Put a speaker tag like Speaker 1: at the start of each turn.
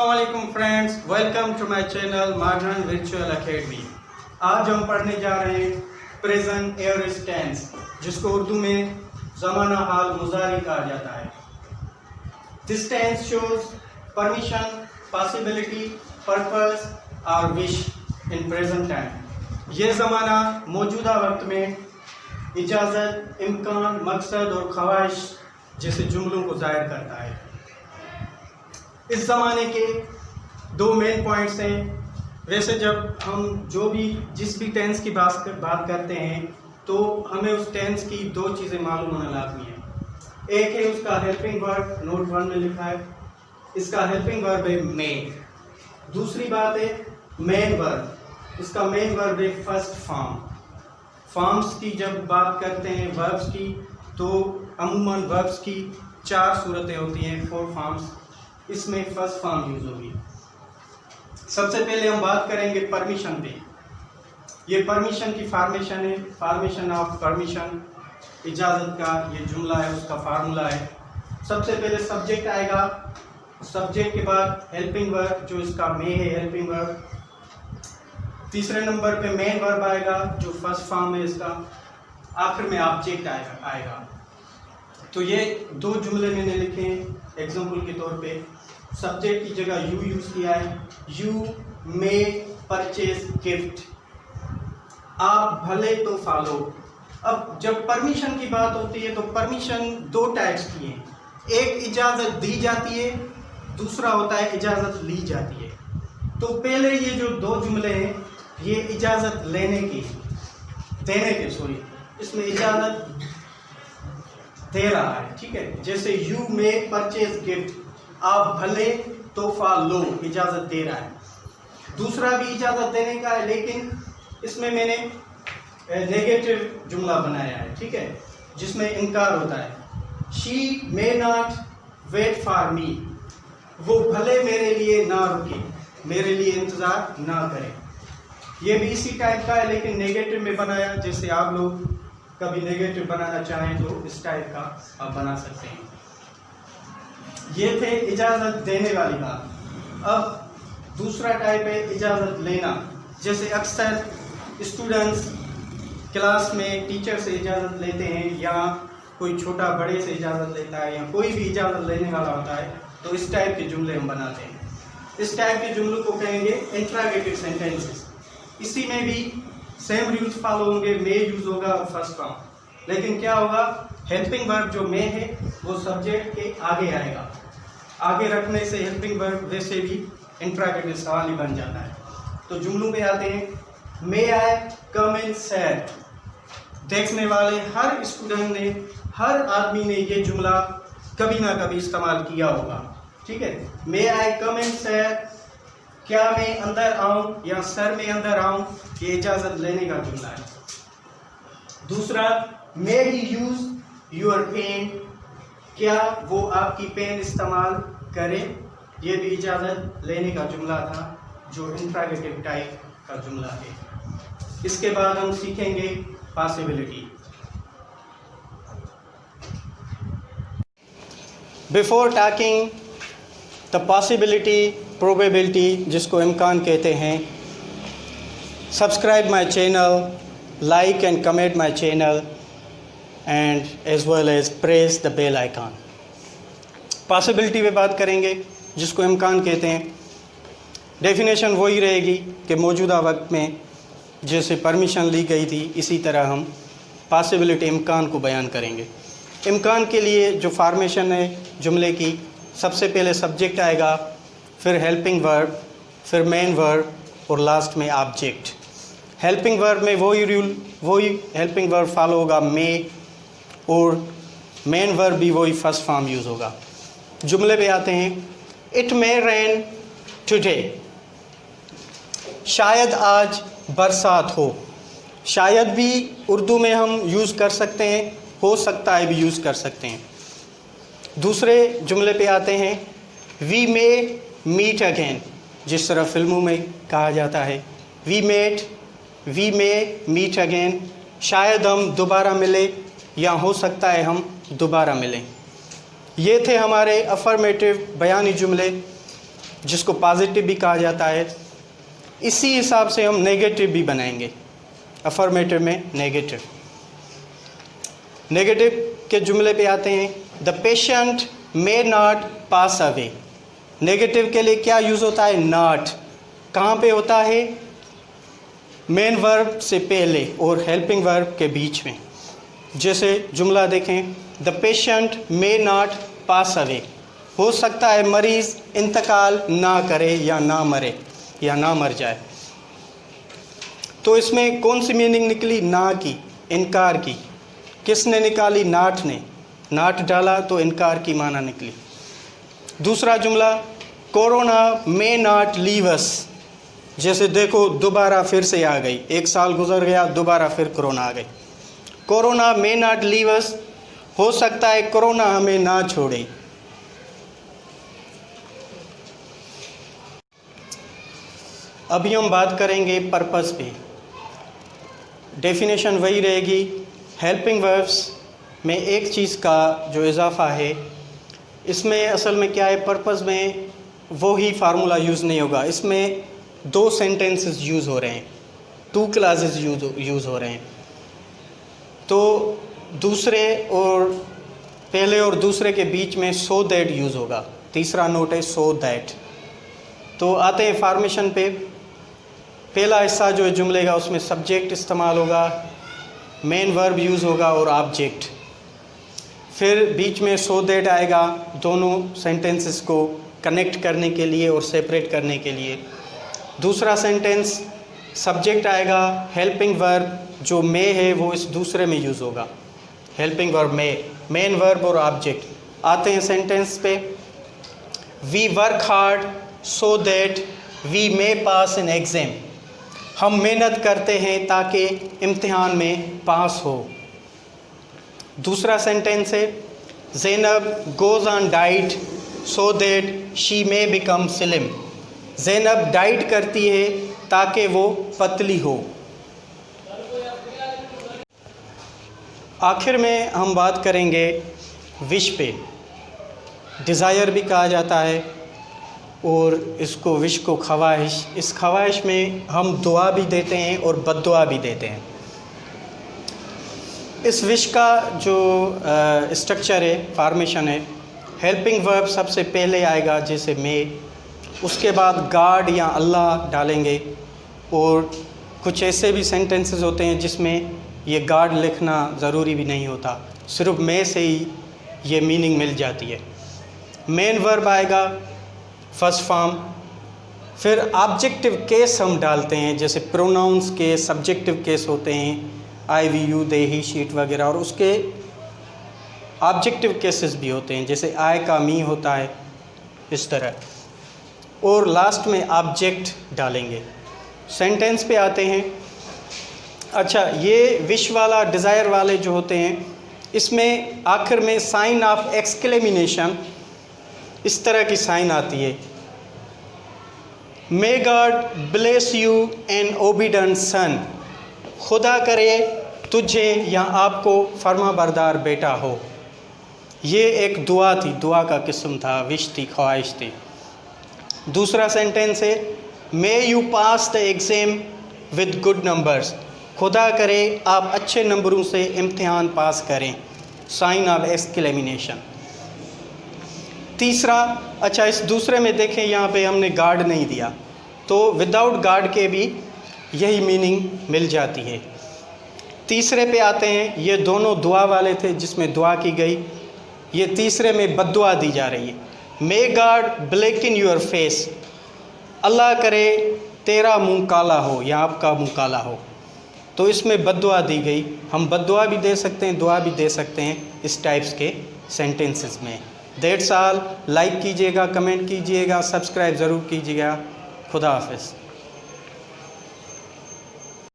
Speaker 1: अस्सलामुअलैकुम friends, welcome to my channel modern virtual academy. आज हम पढ़ने जा रहे हैं प्रेजेंट एयरिस्ट टेंस, जिसको उर्दू में ज़माना हाल मुज़ारी कहा जाता है। This tense shows permission, possibility, purpose और विश इन प्रेजेंट टाइम। ये ज़माना मौजूदा वक्त में इजाज़त, इम्कान, मकसद और ख्वाहिश जैसे जुमलों को ज़ाहिर करता है। इस ज़माने के दो मेन पॉइंट्स हैं। वैसे जब हम जिस भी टेंस की बात करते हैं तो हमें उस टेंस की दो चीज़ें मालूम होना लाजमी है। एक है उसका हेल्पिंग वर्ब, नोट 1 में लिखा है, इसका हेल्पिंग वर्ब है मेक। दूसरी बात है मेन वर्ब, इसका मेन वर्ब है फर्स्ट फॉर्म। फॉर्म्स की जब बात करते हैं वर्ब्स की, तो अमूमन वर्ब्स की 4 सूरतें होती हैं, 4 फॉर्म्स। इसमें फर्स्ट फॉर्म यूज होगी। सबसे पहले हम बात करेंगे परमिशन पे। ये परमिशन की फॉर्मेशन है, फॉर्मेशन ऑफ परमिशन, इजाज़त का ये जुमला है, उसका फार्मूला है। सबसे पहले सब्जेक्ट आएगा, सब्जेक्ट के बाद हेल्पिंग वर्ब जो इसका मे है, हेल्पिंग वर्ब। तीसरे नंबर पे मेन वर्ब आएगा जो फर्स्ट फॉर्म है इसका। आखिर में ऑब्जेक्ट आएगा। तो ये दो जुमले मैंने लिखे हैं एग्जाम्पल के तौर पे। सब्जेक्ट की जगह यू यूज़ किया है, यू मे परचेज गिफ्ट, आप भले तो फॉलो। अब जब परमिशन की बात होती है तो परमिशन दो टाइप्स की है। एक इजाज़त दी जाती है, दूसरा होता है इजाज़त ली जाती है। तो पहले ये जो दो जुमले हैं ये इजाज़त देने के इसमें इजाज़त दे रहा है, ठीक है। जैसे यू मे परचेज गिफ्ट, आप भले तोहफा लो, इजाज़त दे रहा है। दूसरा भी इजाज़त देने का है, लेकिन इसमें मैंने नेगेटिव जुमला बनाया है, ठीक है, जिसमें इनकार होता है। She may not wait for me, वो भले मेरे लिए ना रुके, मेरे लिए इंतज़ार ना करें। ये भी इसी टाइप का है, लेकिन नेगेटिव में बनाया। जैसे आप लोग कभी नेगेटिव बनाना चाहें तो इस टाइप का आप बना सकते हैं। ये थे इजाज़त देने वाली बात। अब दूसरा टाइप है इजाज़त लेना। जैसे अक्सर स्टूडेंट्स क्लास में टीचर से इजाज़त लेते हैं, या कोई छोटा बड़े से इजाज़त लेता है, या कोई भी इजाज़त लेने वाला होता है, तो इस टाइप के जुमले हम बनाते हैं। इस टाइप के जुमलों को कहेंगे इंट्रागेटिव सेंटेंसेस। इसी में भी सेम रूल्स फॉलो होंगे, मे यूज होगा फर्स्ट फॉर्म, लेकिन क्या होगा, हेल्पिंग वर्ब जो मे है वो सब्जेक्ट के आगे आएगा। आगे रखने से हेल्पिंग वर्ब वैसे भी इंट्रागेटिव सवाल ही बन जाता है। तो जुमलों पे आते हैं। मे आई कम इन सैर, देखने वाले हर स्टूडेंट ने, हर आदमी ने ये जुमला कभी ना कभी इस्तेमाल किया होगा, ठीक है। मे आई कम इन सैर, क्या मैं अंदर आऊं या सर में अंदर आऊं, ये इजाज़त लेने का जुमला है। दूसरा, मे ही यूज योर पेन, क्या वो आपकी पेन इस्तेमाल करे, ये भी इजाज़त लेने का जुमला था, जो इंट्रागेटिव टाइप का जुमला है। इसके बाद हम सीखेंगे possibility. Before talking the possibility, probability जिसको इम्कान कहते हैं, subscribe my channel, like and comment my channel, and as well as press the bell icon. Possibility पे बात करेंगे जिसको इम्कान कहते हैं। डेफिनेशन वही रहेगी कि मौजूदा वक्त में जैसे परमिशन ली गई थी, इसी तरह हम पॉसिबिलिटी, इम्कान को बयान करेंगे। इम्कान के लिए जो फॉर्मेशन है जुमले की, सबसे पहले सब्जेक्ट आएगा, फिर हेल्पिंग वर्ब, फिर मेन वर्ब और लास्ट में ऑब्जेक्ट। हेल्पिंग वर्ब में वही हेल्पिंग वर्ब फॉलो होगा मे, और मेन वर्ब भी वही फर्स्ट फॉर्म यूज़ होगा। जुमले पे आते हैं। इट मे रेन टुडे, शायद आज बरसात हो। शायद भी उर्दू में हम यूज़ कर सकते हैं, हो सकता है भी यूज़ कर सकते हैं। दूसरे जुमले पे आते हैं। वी मे मीट अगेन, जिस तरह फिल्मों में कहा जाता है, वी मे मीट अगेन, शायद हम दोबारा मिले, या हो सकता है हम दोबारा मिलें। ये थे हमारे अफर्मेटिव बयानी जुमले। जिसको पॉजिटिव भी कहा जाता है। इसी हिसाब से हम नेगेटिव भी बनाएंगे। अफर्मेटिव में नेगेटिव। नेगेटिव के जुमले पे आते हैं, the patient may not pass away. Negative के लिए क्या यूज़ होता है? नॉट। कहाँ पे होता है? मेन वर्ब से पहले और हेल्पिंग वर्ब के बीच में। जैसे जुमला देखें, the patient may not pass away. हो सकता है मरीज़ इंतकाल ना करे या ना मरे या ना मर जाए। तो इसमें कौन सी मीनिंग निकली? ना की, इनकार की। किसने निकाली? नॉट ने। नॉट डाला तो इनकार की माना निकली। दूसरा जुमला, corona may not leave us. जैसे देखो दोबारा फिर से आ गई, 1 साल गुजर गया, दोबारा फिर कोरोना आ गई। Corona may not leave us, हो सकता है कोरोना हमें ना छोड़े। अभी हम बात करेंगे पर्पस पे। डेफिनेशन वही रहेगी। हेल्पिंग वर्ब्स में एक चीज़ का जो इजाफा है, इसमें असल में क्या है, पर्पस में वो ही फार्मूला यूज़ नहीं होगा। इसमें 2 सेंटेंसेस यूज़ हो रहे हैं, 2 क्लासेस यूज़ हो रहे हैं। तो दूसरे और पहले और दूसरे के बीच में सो दैट यूज़ होगा। तीसरा नोट है सो दैट। तो आते हैं फॉर्मेशन पे। पहला हिस्सा जो है जुमले का, उसमें सब्जेक्ट इस्तेमाल होगा, मेन वर्ब यूज़ होगा और ऑब्जेक्ट। फिर बीच में सो दैट आएगा, दोनों सेंटेंसेस को कनेक्ट करने के लिए और सेपरेट करने के लिए। दूसरा सेंटेंस सब्जेक्ट आएगा, हेल्पिंग वर्ब जो मे है वो इस दूसरे में यूज़ होगा। Helping verb may, main verb और ऑब्जेक्ट। आते हैं सेंटेंस पे। We work hard so that we may pass in exam. हम मेहनत करते हैं ताकि इम्तिहान में पास हो। दूसरा सेंटेंस है, Zainab goes on diet so that she may become slim. Zainab diet करती है ताकि वो पतली हो। आखिर में हम बात करेंगे विश पे। डिज़ायर भी कहा जाता है और इसको विश को ख्वाहिश। इस ख्वाहिश में हम दुआ भी देते हैं और बद्दुआ भी देते हैं। इस विश का जो स्ट्रक्चर है, फॉर्मेशन है, हेल्पिंग वर्ब सबसे पहले आएगा जैसे मे, उसके बाद गॉड या अल्लाह डालेंगे। और कुछ ऐसे भी सेंटेंसेस होते हैं जिसमें ये गॉड लिखना ज़रूरी भी नहीं होता, सिर्फ मे से ही ये मीनिंग मिल जाती है। मेन वर्ब आएगा फर्स्ट फॉर्म। फिर ऑब्जेक्टिव केस हम डालते हैं, जैसे प्रोनाउंस के सब्जेक्टिव केस होते हैं, आई वी यू दे ही शीट वगैरह, और उसके ऑब्जेक्टिव केसेस भी होते हैं, जैसे आई का मी होता है, इस तरह। और लास्ट में ऑब्जेक्ट डालेंगे। सेंटेंस पे आते हैं। अच्छा, ये विश वाला, डिज़ायर वाले जो होते हैं, इसमें आखिर में साइन ऑफ एक्सक्लेमिनेशन इस तरह की साइन आती है, may God bless you an obedient son. खुदा करे तुझे या आपको फर्मा बरदार बेटा हो। ये एक दुआ थी, दुआ का किस्म था, विश थी, ख्वाहिश थी। दूसरा सेंटेंस है, may you pass the exam with good numbers. खुदा करे आप अच्छे नंबरों से इम्तिहान पास करें, साइन ऑफ एक्सक्लेमिनेशन। तीसरा, अच्छा इस दूसरे में देखें, यहाँ पे हमने गार्ड नहीं दिया, तो विदाउट गार्ड के भी यही मीनिंग मिल जाती है। तीसरे पे आते हैं, ये दोनों दुआ वाले थे जिसमें दुआ की गई, ये तीसरे में बद्दुआ दी जा रही है, may God blacken your face. अल्लाह करे तेरा मुंह काला हो या आपका मुंह काला हो, तो इसमें बद्दुआ दी गई। हम बद्दुआ भी दे सकते हैं, दुआ भी दे सकते हैं इस टाइप्स के सेंटेंसेस में। That's all. लाइक कीजिएगा, कमेंट कीजिएगा, सब्सक्राइब ज़रूर कीजिएगा। खुदा हाफिज़।